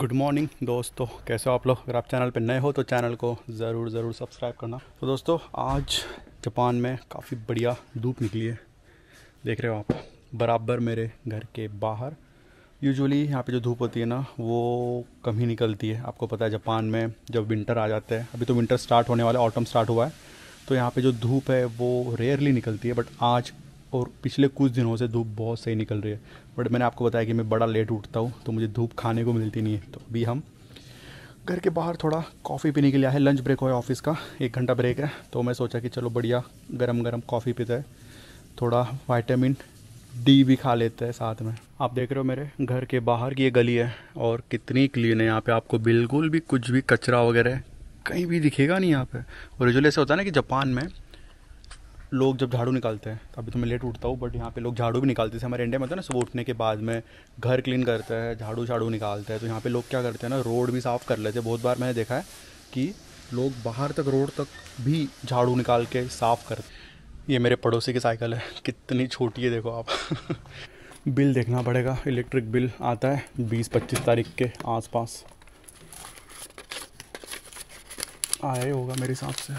Good morning दोस्तों, कैसे हो आप लोग। अगर आप चैनल पे नए हो तो चैनल को ज़रूर सब्सक्राइब करना। तो दोस्तों, आज जापान में काफ़ी बढ़िया धूप निकली है। देख रहे हो आप, बराबर मेरे घर के बाहर। यूजुअली यहाँ पे जो धूप होती है ना, वो कम ही निकलती है। आपको पता है जापान में जब विंटर आ जाता है, अभी तो विंटर स्टार्ट होने वाला है, ऑटम स्टार्ट हुआ है, तो यहाँ पे जो धूप है वो रेयरली निकलती है। बट आज और पिछले कुछ दिनों से धूप बहुत सही निकल रही है। बट मैंने आपको बताया कि मैं बड़ा लेट उठता हूँ, तो मुझे धूप खाने को मिलती नहीं है। तो अभी हम घर के बाहर थोड़ा कॉफ़ी पीने के लिए आए हैं। लंच ब्रेक हुआ है ऑफिस का, 1 घंटा ब्रेक है। तो मैं सोचा कि चलो बढ़िया गरम गरम कॉफ़ी पीते हैं, थोड़ा विटामिन डी भी खा लेते हैं साथ में। आप देख रहे हो मेरे घर के बाहर की ये गली है, और कितनी क्लीन है यहाँ पे। आपको बिल्कुल भी कुछ भी कचरा वगैरह कहीं भी दिखेगा नहीं यहाँ पे। और यूजुअली ऐसा होता है ना कि जापान में लोग जब झाड़ू निकालते हैं, तो अभी तो मैं लेट उठता हूँ, बट यहाँ पे लोग झाड़ू भी निकालते हैं। हमारे इंडिया में होता है ना, सुबह उठने के बाद में घर क्लीन करते हैं, झाड़ू निकालते हैं। तो यहाँ पे लोग क्या करते हैं ना, रोड भी साफ़ कर लेते हैं। बहुत बार मैंने देखा है कि लोग बाहर तक, रोड तक भी झाड़ू निकाल के साफ़ करते हैं। ये मेरे पड़ोसी की साइकिल है, कितनी छोटी है देखो आप। बिल देखना पड़ेगा, इलेक्ट्रिक बिल आता है 20-25 तारीख के आसपास आया ही होगा मेरे हिसाब से।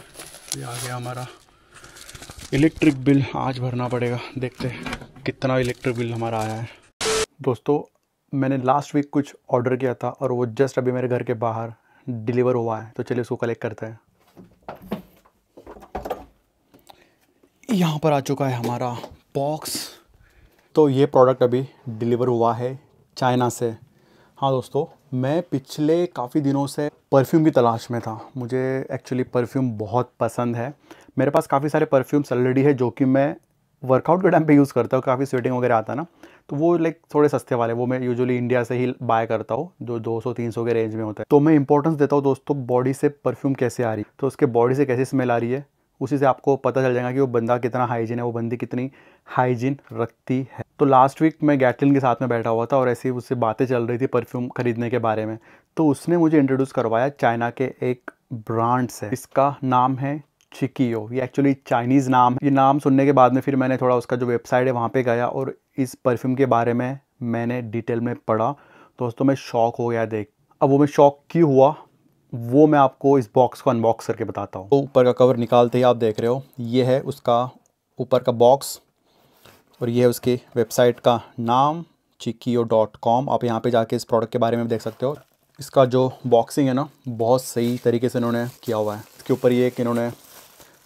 ये आ गया हमारा इलेक्ट्रिक बिल, आज भरना पड़ेगा। देखते हैं कितना इलेक्ट्रिक बिल हमारा आया है। दोस्तों, मैंने लास्ट वीक कुछ ऑर्डर किया था, और वो जस्ट अभी मेरे घर के बाहर डिलीवर हुआ है। तो चलिए उसको कलेक्ट करते हैं। यहाँ पर आ चुका है हमारा बॉक्स। तो ये प्रोडक्ट अभी डिलीवर हुआ है चाइना से। हाँ दोस्तों, मैं पिछले काफ़ी दिनों से परफ्यूम की तलाश में था। मुझे एक्चुअली परफ्यूम बहुत पसंद है। मेरे पास काफ़ी सारे परफ्यूम्स ऑलरेडी है, जो कि मैं वर्कआउट के टाइम पे यूज़ करता हूँ। काफ़ी स्वेटिंग वगैरह आता है ना, तो वो लाइक थोड़े सस्ते वाले, वो मैं यूजुअली इंडिया से ही बाय करता हूँ, जो 200-300 के रेंज में होता है। तो मैं इंपॉर्टेंस देता हूँ दोस्तों, बॉडी से परफ्यूम कैसे आ रही है, तो उसके बॉडी से कैसी स्मेल आ रही है, उसी से आपको पता चल जाएगा कि वो बंदा कितना हाइजीन है, वो बंदी कितनी हाइजीन रखती है। तो लास्ट वीक मैं गैटलिन के साथ में बैठा हुआ था, और ऐसी उससे बातें चल रही थी परफ्यूम खरीदने के बारे में। तो उसने मुझे इंट्रोड्यूस करवाया चाइना के एक ब्रांड से। इसका नाम है चिकियो। ये एक्चुअली चाइनीज़ नाम है। ये नाम सुनने के बाद में फिर मैंने थोड़ा उसका जो वेबसाइट है वहाँ पे गया, और इस परफ्यूम के बारे में मैंने डिटेल में पढ़ा। दोस्तों, मैं शॉक हो गया देख। अब वो मैं शॉक क्यों हुआ, वो मैं आपको इस बॉक्स को अनबॉक्स करके बताता हूँ। तो ऊपर का कवर निकालते ही आप देख रहे हो, ये है उसका ऊपर का बॉक्स, और ये है उसकी वेबसाइट का नाम chikio.com। आप यहाँ पे जाके इस प्रोडक्ट के बारे में देख सकते हो। इसका जो बॉक्सिंग है ना, बहुत सही तरीके से इन्होंने किया हुआ है। इसके ऊपर ये एक इन्होंने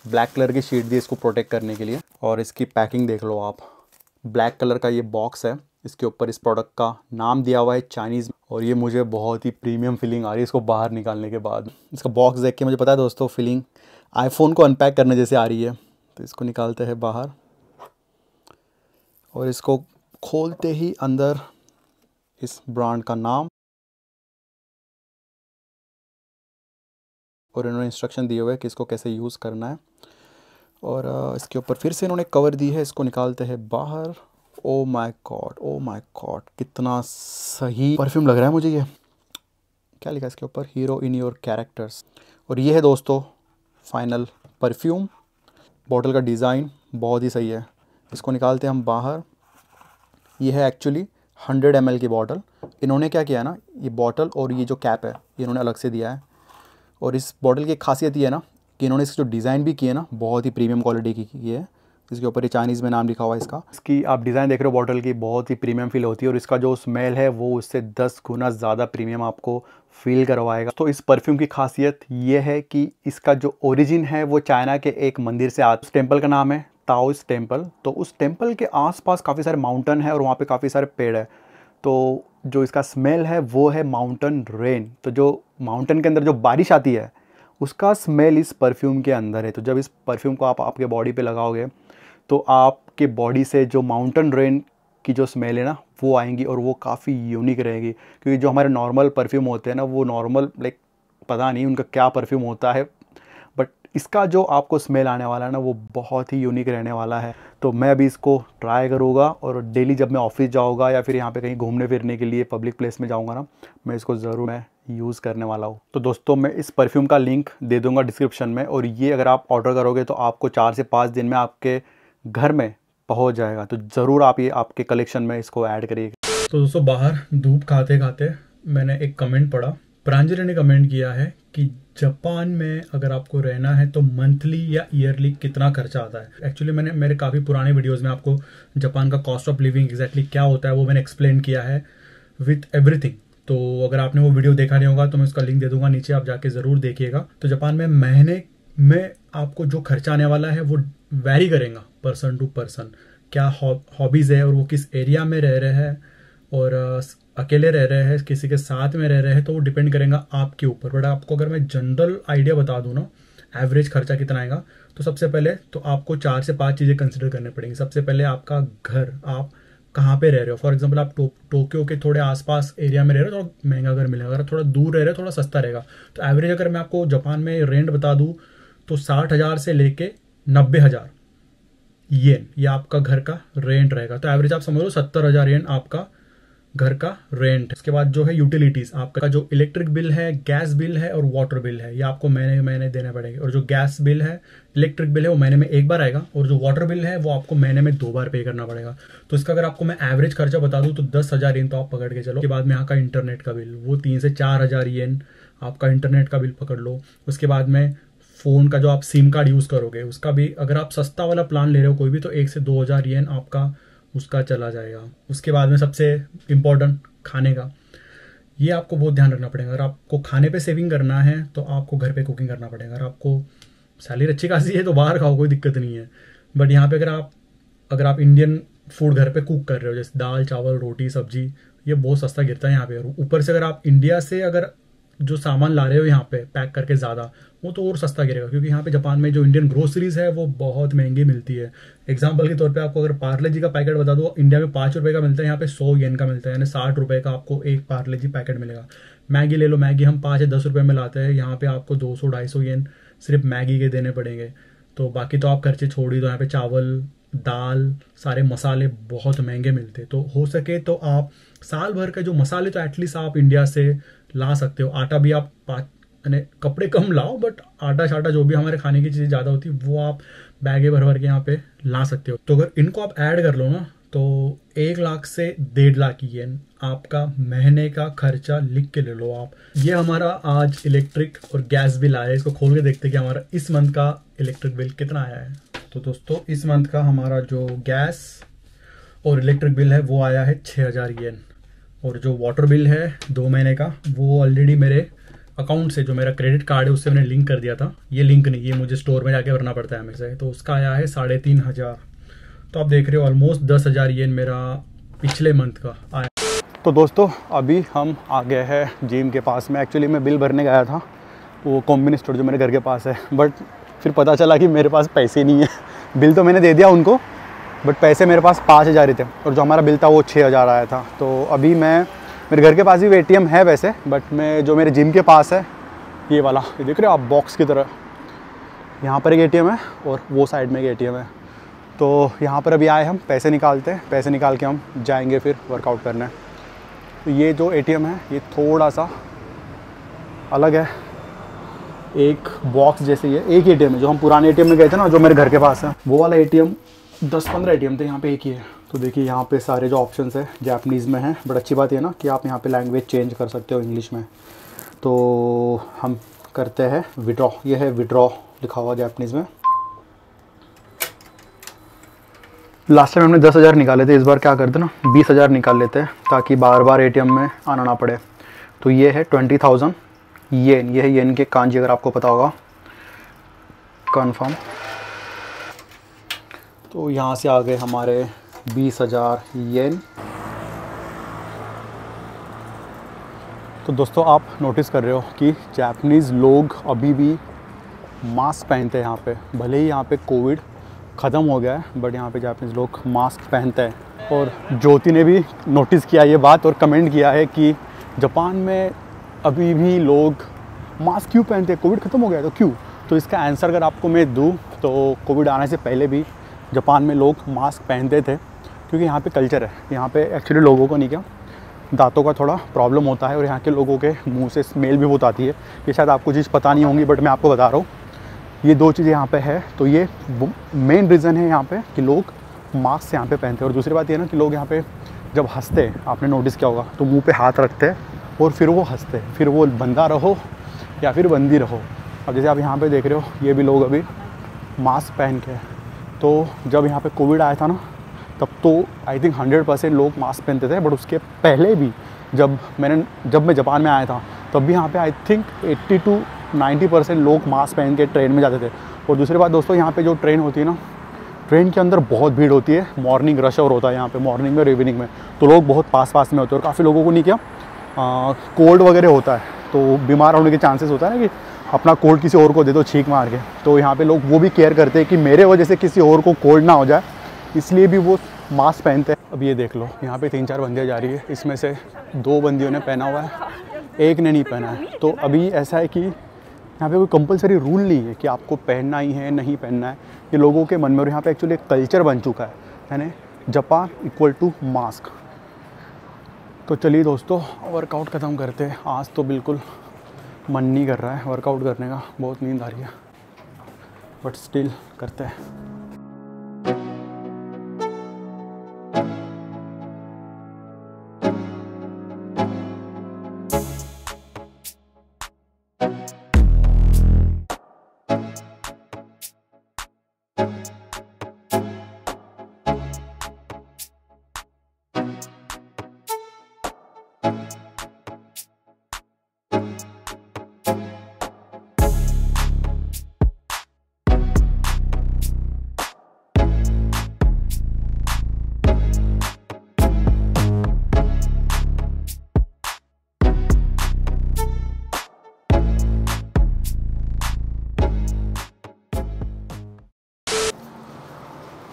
ब्लैक कलर की शीट दी इसको प्रोटेक्ट करने के लिए, और इसकी पैकिंग देख लो आप। ब्लैक कलर का ये बॉक्स है, इसके ऊपर इस प्रोडक्ट का नाम दिया हुआ है चाइनीज़, और ये मुझे बहुत ही प्रीमियम फीलिंग आ रही है इसको बाहर निकालने के बाद। इसका बॉक्स देख के मुझे पता है दोस्तों, फीलिंग आईफोन को अनपैक करने जैसे आ रही है। तो इसको निकालते हैं बाहर, और इसको खोलते ही अंदर इस ब्रांड का नाम, और इन्होंने इंस्ट्रक्शन दिए हुए हैं कि इसको कैसे यूज़ करना है। और इसके ऊपर फिर से इन्होंने कवर दी है। इसको निकालते हैं बाहर। ओ माय गॉड, कितना सही परफ्यूम लग रहा है मुझे ये। क्या लिखा है इसके ऊपर, हीरो इन योर कैरेक्टर्स। और ये है दोस्तों फाइनल परफ्यूम। बॉटल का डिज़ाइन बहुत ही सही है। इसको निकालते हैं हम बाहर। ये है एक्चुअली 100 ml की बॉटल। इन्होंने क्या किया है ना, ये बॉटल और ये जो कैप है ये इन्होंने अलग से दिया है। और इस बॉटल की खासियत ये है ना कि इन्होंने इसकी जो डिज़ाइन भी की है ना, बहुत ही प्रीमियम क्वालिटी की है। इसके ऊपर ये चाइनीज़ में नाम लिखा हुआ है इसका। इसकी आप डिज़ाइन देख रहे हो बॉटल की, बहुत ही प्रीमियम फील होती है। और इसका जो स्मेल है वो उससे 10 गुना ज़्यादा प्रीमियम आपको फील करवाएगा। तो इस परफ्यूम की खासियत ये है कि इसका जो ओरिजिन है वो चाइना के एक मंदिर से आता है। उस टेम्पल का नाम है ताओइस्ट टेम्पल। तो उस टेम्पल के आसपास काफ़ी सारे माउंटेन है, और वहाँ पे काफ़ी सारे पेड़ है। तो जो इसका स्मेल है वो है माउंटेन रेन। तो जो माउंटेन के अंदर जो बारिश आती है, उसका स्मेल इस परफ्यूम के अंदर है। तो जब इस परफ्यूम को आप आपके बॉडी पे लगाओगे, तो आपके बॉडी से जो माउंटेन रेन की जो स्मेल है ना, वो आएंगी, और वो काफ़ी यूनिक रहेगी। क्योंकि जो हमारे नॉर्मल परफ्यूम होते हैं ना, वो नॉर्मल लाइक पता नहीं उनका क्या परफ्यूम होता है, बट इसका जो आपको स्मेल आने वाला है ना, वो बहुत ही यूनिक रहने वाला है। तो मैं अभी इसको ट्राई करूँगा, और डेली जब मैं ऑफिस जाऊँगा या फिर यहाँ पे कहीं घूमने फिरने के लिए पब्लिक प्लेस में जाऊँगा ना, मैं इसको ज़रूर यूज़ करने वाला हूँ। तो दोस्तों, मैं इस परफ्यूम का लिंक दे दूँगा डिस्क्रिप्शन में, और ये अगर आप ऑर्डर करोगे तो आपको 4 से 5 दिन में आपके घर में पहुँच जाएगा। तो ज़रूर आप ये आपके कलेक्शन में इसको ऐड करिए। तो दोस्तों, बाहर धूप खाते खाते मैंने एक कमेंट पढ़ा, प्रांजलि ने कमेंट किया है कि जापान में अगर आपको रहना है तो मंथली या ईयरली कितना खर्चा आता है। एक्चुअली मैंने मेरे काफ़ी पुराने वीडियोस में आपको जापान का कॉस्ट ऑफ लिविंग एग्जैक्टली क्या होता है वो मैंने एक्सप्लेन किया है विथ एवरीथिंग। तो अगर आपने वो वीडियो देखा नहीं होगा तो मैं उसका लिंक दे दूंगा नीचे, आप जाके ज़रूर देखिएगा। तो जापान में महीने में आपको जो खर्चा आने वाला है वो वैरी करेगा पर्सन टू पर्सन, क्या हॉबीज़ है और वो किस एरिया में रह रहे हैं और अकेले रह रहे हैं किसी के साथ में रह रहे हैं, तो वो डिपेंड करेगा आपके ऊपर। बट आपको अगर मैं जनरल आइडिया बता दूं ना एवरेज खर्चा कितना आएगा, तो सबसे पहले तो आपको 4 से 5 चीज़ें कंसिडर करनी पड़ेंगी। सबसे पहले आपका घर, आप कहाँ पे रह रहे हो। फॉर एग्जांपल आप टोक्यो के थोड़े आसपास एरिया में रह रहे हो तो महंगा घर मिलेगा, अगर थोड़ा दूर रह रहे हो थोड़ा सस्ता रहेगा। तो एवरेज अगर मैं आपको जापान में रेंट बता दूँ तो 60,000 से लेके 90,000 येन ये आपका घर का रेंट रहेगा। तो एवरेज आप समझ लो 70,000 येन आपका घर का रेंट। उसके बाद जो है यूटिलिटीज, आपका जो इलेक्ट्रिक बिल है, गैस बिल है और वाटर बिल है, ये आपको महीने महीने देने पड़ेंगे। और जो गैस बिल है, इलेक्ट्रिक बिल है, वो महीने में एक बार आएगा और जो वाटर बिल है वो आपको महीने में 2 बार पे करना पड़ेगा। तो इसका अगर आपको मैं एवरेज खर्चा बता दूं तो 10,000 येन तो आप पकड़ के चलो। उसके बाद में यहाँ का इंटरनेट का बिल वो 3 से 4,000 येन आपका इंटरनेट का बिल पकड़ लो। उसके बाद में फ़ोन का जो आप सिम कार्ड यूज़ करोगे उसका भी, अगर आप सस्ता वाला प्लान ले रहे हो कोई भी, तो 1 से 2,000 येन आपका उसका चला जाएगा। उसके बाद में सबसे इम्पोर्टेंट खाने का, ये आपको बहुत ध्यान रखना पड़ेगा। अगर आपको खाने पे सेविंग करना है तो आपको घर पे कुकिंग करना पड़ेगा। अगर आपको सैलरी अच्छी खासी है तो बाहर खाओ, कोई दिक्कत नहीं है। बट यहाँ पे अगर आप इंडियन फूड घर पे कुक कर रहे हो, जैसे दाल चावल रोटी सब्जी, ये बहुत सस्ता गिरता है यहाँ पे। और ऊपर से अगर आप इंडिया से अगर जो सामान ला रहे हो यहाँ पे पैक करके ज़्यादा, वो तो और सस्ता गिरेगा, क्योंकि यहाँ पे जापान में जो इंडियन ग्रोसरीज है वो बहुत महंगी मिलती है। एग्जांपल के तौर पे आपको अगर पार्ले जी का पैकेट बता दो, इंडिया में 5 रुपये का मिलता है, यहाँ पे 100 येन का मिलता है, यानी 60 रुपये का आपको एक पार्ले जी पैकेट मिलेगा। मैगी ले लो, मैगी हम 5 या 10 रुपये में लाते हैं, यहाँ पे आपको 200-250 येन सिर्फ मैगी के देने पड़ेंगे। तो बाकी तो आप खर्चे छोड़ ही दो, यहाँ पे चावल दाल सारे मसाले बहुत महंगे मिलते। तो हो सके तो आप साल भर का जो मसाले तो एटलीस्ट आप इंडिया से ला सकते हो। आटा भी आप कपड़े कम लाओ, बट आटा शाटा जो भी हमारे खाने की चीज़ें ज़्यादा होती है वो आप बैगे भर भर के यहाँ पे ला सकते हो। तो अगर इनको आप ऐड कर लो ना तो 1 लाख से 1.5 लाख येन आपका महीने का खर्चा लिख के ले लो आप। ये हमारा आज इलेक्ट्रिक और गैस बिल आया है, इसको खोल के देखते हैं कि हमारा इस मंथ का इलेक्ट्रिक बिल कितना आया है। तो दोस्तों इस मंथ का हमारा जो गैस और इलेक्ट्रिक बिल है वो आया है 6,000 येन। और जो वाटर बिल है 2 महीने का वो ऑलरेडी मेरे अकाउंट से, जो मेरा क्रेडिट कार्ड है उससे मैंने लिंक कर दिया था। ये लिंक नहीं, ये मुझे स्टोर में जाके भरना पड़ता है हमेशा, तो उसका आया है 3,500। तो आप देख रहे हो ऑलमोस्ट 10,000 येन मेरा पिछले मंथ का आया। तो दोस्तों अभी हम आ गए हैं जिम के पास में। एक्चुअली मैं बिल भरने गया था वो कॉम्बिनी स्टोर जो मेरे घर के पास है, बट फिर पता चला कि मेरे पास पैसे नहीं है। बिल तो मैंने दे दिया उनको, बट पैसे मेरे पास 5,000 ही थे और जो हमारा बिल था वो 6,000 आया था। तो अभी मेरे घर के पास भी ATM है वैसे, बट मैं जो मेरे जिम के पास है ये वाला, ये देख रहे हो आप बॉक्स की तरह, यहाँ पर एक ATM है और वो साइड में एक ATM है। तो यहाँ पर अभी आए हम पैसे निकालते हैं, पैसे निकाल के हम जाएंगे फिर वर्कआउट करने। तो ये जो ATM है ये थोड़ा सा अलग है, एक बॉक्स जैसे ये एक ATM है। जो हम पुराने ATM में गए थे ना, जो मेरे घर के पास है, वो वाला ATM 10-15 ATM थे, यहाँ पे एक ही है। तो देखिए यहाँ पे सारे जो ऑप्शंस है जापानीज़ में है, बट अच्छी बात ये ना कि आप यहाँ पे लैंग्वेज चेंज कर सकते हो इंग्लिश में। तो हम करते हैं विड्रॉ, ये है विड्रॉ लिखा हुआ जापानीज़ में। लास्ट टाइम हमने 10,000 निकाले थे, इस बार क्या करते ना 20,000 निकाल लेते हैं ताकि बार बार ATM में आना ना पड़े। तो ये है 20,000 येन, ये है येन के कांजी, अगर आपको पता होगा, कन्फर्म। तो यहाँ से आ गए हमारे 20,000 येन। तो दोस्तों आप नोटिस कर रहे हो कि जापानीज़ लोग अभी भी मास्क पहनते हैं यहाँ पे। भले ही यहाँ पे कोविड ख़त्म हो गया है, बट यहाँ पे जापानीज़ लोग मास्क पहनते हैं। और ज्योति ने भी नोटिस किया ये बात और कमेंट किया है कि जापान में अभी भी लोग मास्क क्यों पहनते हैं, कोविड ख़त्म हो गया तो क्यों। तो इसका आंसर अगर आपको मैं दूँ तो कोविड आने से पहले भी जापान में लोग मास्क पहनते थे, क्योंकि यहाँ पे कल्चर है। यहाँ पे एक्चुअली लोगों को नहीं, क्या दांतों का थोड़ा प्रॉब्लम होता है और यहाँ के लोगों के मुंह से स्मेल भी बहुत आती है। ये शायद आपको चीज़ पता नहीं होंगी, बट मैं आपको बता रहा हूँ, ये 2 चीज़ें यहाँ पे है। तो ये मेन रीज़न है यहाँ पे कि लोग मास्क यहाँ पे पहनते हैं। और दूसरी बात ये ना कि लोग यहाँ पे जब हंसते हैं, आपने नोटिस किया होगा, तो मुँह पे हाथ रखते हैं और फिर वो हंसते हैं, फिर वो बंदा रहो या फिर बंदी रहो। अब जैसे आप यहाँ पे देख रहे हो, ये भी लोग अभी मास्क पहन के हैं। तो जब यहाँ पे कोविड आया था ना, तब तो आई थिंक 100% लोग मास्क पहनते थे, बट उसके पहले भी जब मैं जापान में आया था, तब भी यहाँ पे आई थिंक 80 to 90% लोग मास्क पहन के ट्रेन में जाते थे। और दूसरी बात दोस्तों, यहाँ पे जो ट्रेन होती है ना, ट्रेन के अंदर बहुत भीड़ होती है, मॉर्निंग रश आवर होता है यहाँ पे, मॉर्निंग में और इवनिंग में, तो लोग बहुत पास में होते हैं। और काफ़ी लोगों को नहीं क्या कोल्ड वगैरह होता है, तो बीमार होने के चांसेस होता है ना, कि अपना कोल्ड किसी और को दे दो छींक मार के। तो यहाँ पे लोग वो भी केयर करते हैं कि मेरे वजह से किसी और को कोल्ड ना हो जाए, इसलिए भी वो मास्क पहनते हैं। अब ये देख लो, यहाँ पे 3-4 बंदियाँ जा रही है, इसमें से 2 बंदियों ने पहना हुआ है, एक ने नहीं पहना है। तो अभी ऐसा है कि यहाँ पे कोई कंपलसरी रूल नहीं है कि आपको पहनना ही है, नहीं पहनना है, ये लोगों के मन में। और यहाँ पे एक्चुअली एक कल्चर बन चुका है, यानी जापान इक्वल टू मास्क। तो चलिए दोस्तों, वर्कआउट ख़त्म करते हैं। आज तो बिल्कुल मन नहीं कर रहा है वर्कआउट करने का, बहुत नींद आ रही है, बट स्टिल करते हैं।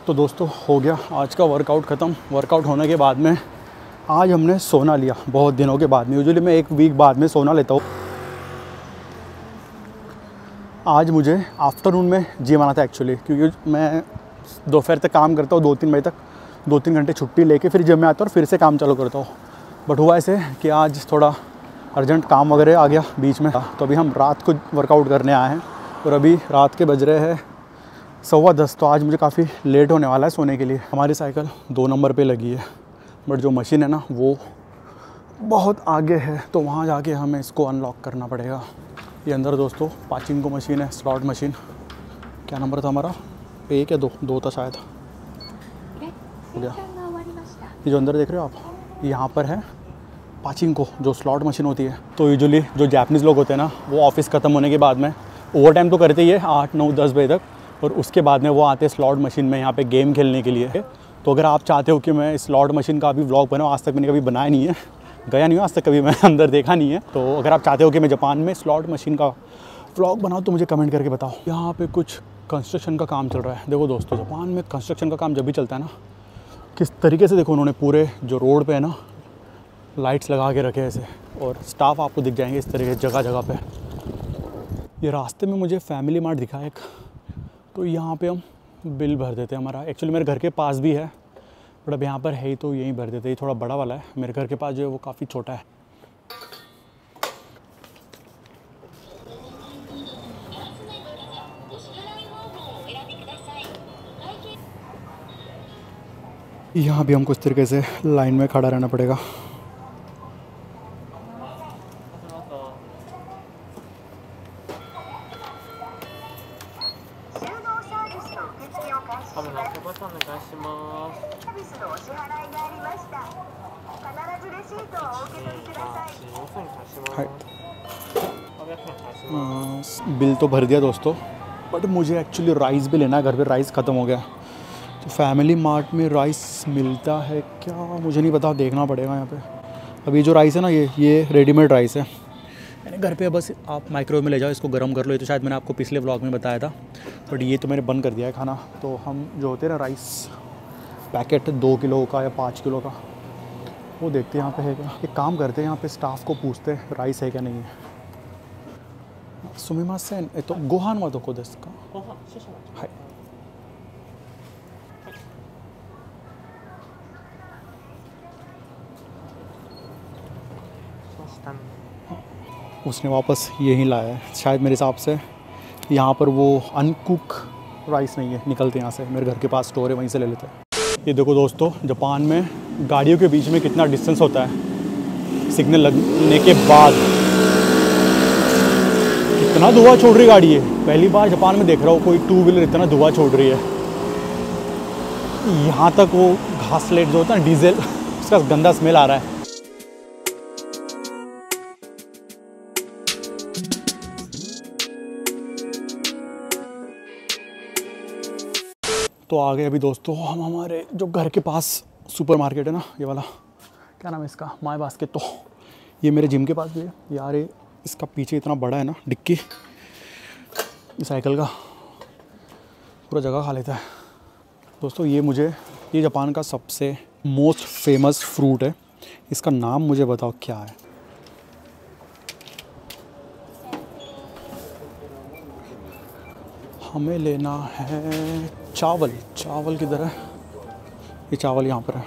तो दोस्तों, हो गया आज का वर्कआउट ख़त्म। वर्कआउट होने के बाद में आज हमने सोना लिया, बहुत दिनों के बाद में। यूजुअली मैं 1 वीक बाद में सोना लेता हूँ। आज मुझे आफ्टरनून में जिम आना था एक्चुअली, क्योंकि मैं दोपहर तक काम करता हूँ, 2-3 बजे तक, 2-3 घंटे छुट्टी लेके फिर जिम में आता हूँ और फिर से काम चालू करता हूँ। बट हुआ ऐसे कि आज थोड़ा अर्जेंट काम वगैरह आ गया बीच में, तो अभी हम रात को वर्कआउट करने आए हैं। और अभी रात के बज रहे हैं 10:15, तो आज मुझे काफ़ी लेट होने वाला है सोने के लिए। हमारी साइकिल 2 नंबर पे लगी है, बट जो मशीन है ना वो बहुत आगे है, तो वहाँ जाके हमें इसको अनलॉक करना पड़ेगा। ये अंदर दोस्तों पाचिंको मशीन है, स्लॉट मशीन। क्या नंबर था हमारा? 1 या 2 था शायद, हो गया। ये जो अंदर देख रहे हो आप, यहाँ पर है पाचिंको, जो स्लॉट मशीन होती है। तो यूजुअली जो जापानीज़ लोग होते हैं ना, वो ऑफिस ख़त्म होने के बाद में ओवर टाइम तो करते ही है 8, 9, 10 बजे तक, और उसके बाद में वो आते हैं स्लॉट मशीन में यहाँ पे गेम खेलने के लिए। तो अगर आप चाहते हो कि मैं स्लॉट मशीन का भी व्लॉग बनाऊँ, आज तक मैंने कभी बनाया नहीं है, गया नहीं हूँ आज तक कभी, मैं अंदर देखा नहीं है। तो अगर आप चाहते हो कि मैं जापान में स्लॉट मशीन का व्लॉग बनाऊँ तो मुझे कमेंट करके बताओ। यहाँ पे कुछ कंस्ट्रक्शन का काम चल रहा है। देखो दोस्तों, जापान में कंस्ट्रक्शन का काम जब भी चलता है ना, किस तरीके से देखो उन्होंने पूरे जो रोड पे है ना लाइट्स लगा के रखे ऐसे, और स्टाफ आपको दिख जाएंगे इस तरीके जगह जगह पे। ये रास्ते में मुझे फैमिली मार्ट दिखा एक, तो यहाँ पे हम बिल भर देते हैं हमारा। एक्चुअली मेरे घर के पास भी है, बट अब यहाँ पर है ही तो यहीं भर देते हैं। ये थोड़ा बड़ा वाला है, मेरे घर के पास जो है वो काफ़ी छोटा है। यहाँ भी हमको इस तरीके से लाइन में खड़ा रहना पड़ेगा। बिल तो भर दिया दोस्तों, बट मुझे एक्चुअली राइस भी लेना है, घर पे राइस ख़त्म हो गया। तो फैमिली मार्ट में राइस मिलता है क्या, मुझे नहीं पता, देखना पड़ेगा यहाँ पे। अभी जो राइस है ना, ये रेडीमेड राइस है, यानी घर पे बस आप माइक्रोवेव में ले जाओ, इसको गर्म कर लो। ये तो शायद मैंने आपको पिछले व्लॉग में बताया था, बट ये तो मैंने बंद कर दिया है खाना। तो हम जो होते हैं ना राइस पैकेट 2 किलो का या 5 किलो का, वो देखते हैं यहाँ पे है क्या। एक काम करते हैं, यहाँ पे स्टाफ को पूछते हैं राइस है क्या नहीं है। सुमिमासेन, तो गोहान वा दोको देसु का? हाय। उसने वापस यही लाया है शायद, मेरे हिसाब से यहाँ पर वो अनकुक राइस नहीं है। निकलते यहाँ से, मेरे घर के पास स्टोर है, वहीं से ले लेते हैं। ये देखो दोस्तों, जापान में गाड़ियों के बीच में कितना डिस्टेंस होता है। सिग्नल लगने के बाद। कितना धुआं छोड़ रही गाड़ी है, पहली बार जापान में देख रहा हूँ कोई टू व्हीलर इतना धुआं छोड़ रही है। यहाँ तक वो घासलेट जो होता है ना डीजल, उसका गंदा स्मेल आ रहा है। तो आ गए अभी दोस्तों हम हमारे जो घर के पास सुपर मार्केट है ना, ये वाला क्या नाम है इसका, माय बास्केट। तो ये मेरे जिम के पास भी है यार। ये इसका पीछे इतना बड़ा है ना डिक्की, साइकिल का पूरा जगह खा लेता है दोस्तों। ये जापान का सबसे मोस्ट फेमस फ्रूट है। इसका नाम मुझे बताओ क्या है। हमें लेना है चावल। चावल किधर है? ये चावल यहाँ पर है।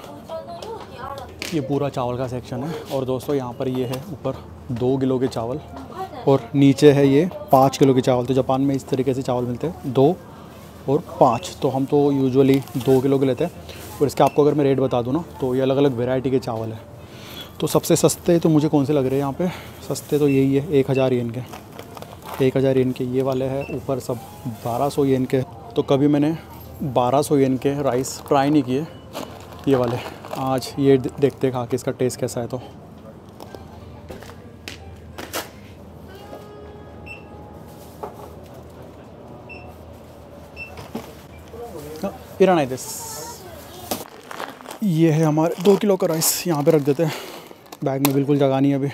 ये पूरा चावल का सेक्शन है। और दोस्तों यहाँ पर ये है ऊपर 2 किलो के चावल और नीचे है ये 5 किलो के चावल। तो जापान में इस तरीके से चावल मिलते हैं, 2 और 5। तो हम तो यूजुअली 2 किलो के लेते हैं। और इसके आपको अगर मैं रेट बता दूँ ना, तो ये अलग अलग वेराइटी के चावल है। तो सबसे सस्ते तो मुझे कौन से लग रहे हैं यहाँ पे? सस्ते तो यही है 1000 येन के। 1000 येन के ये वाले हैं। ऊपर सब 1200 येन के। तो कभी मैंने 1200 येन के राइस ट्राई नहीं किए ये वाले। आज ये देखते खा के इसका टेस्ट कैसा है। तो ये है हमारे 2 किलो का राइस। यहाँ पे रख देते हैं। बैग में बिल्कुल जगह नहीं है अभी,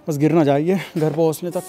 बस गिर ना जाइए घर पहुँचने तक।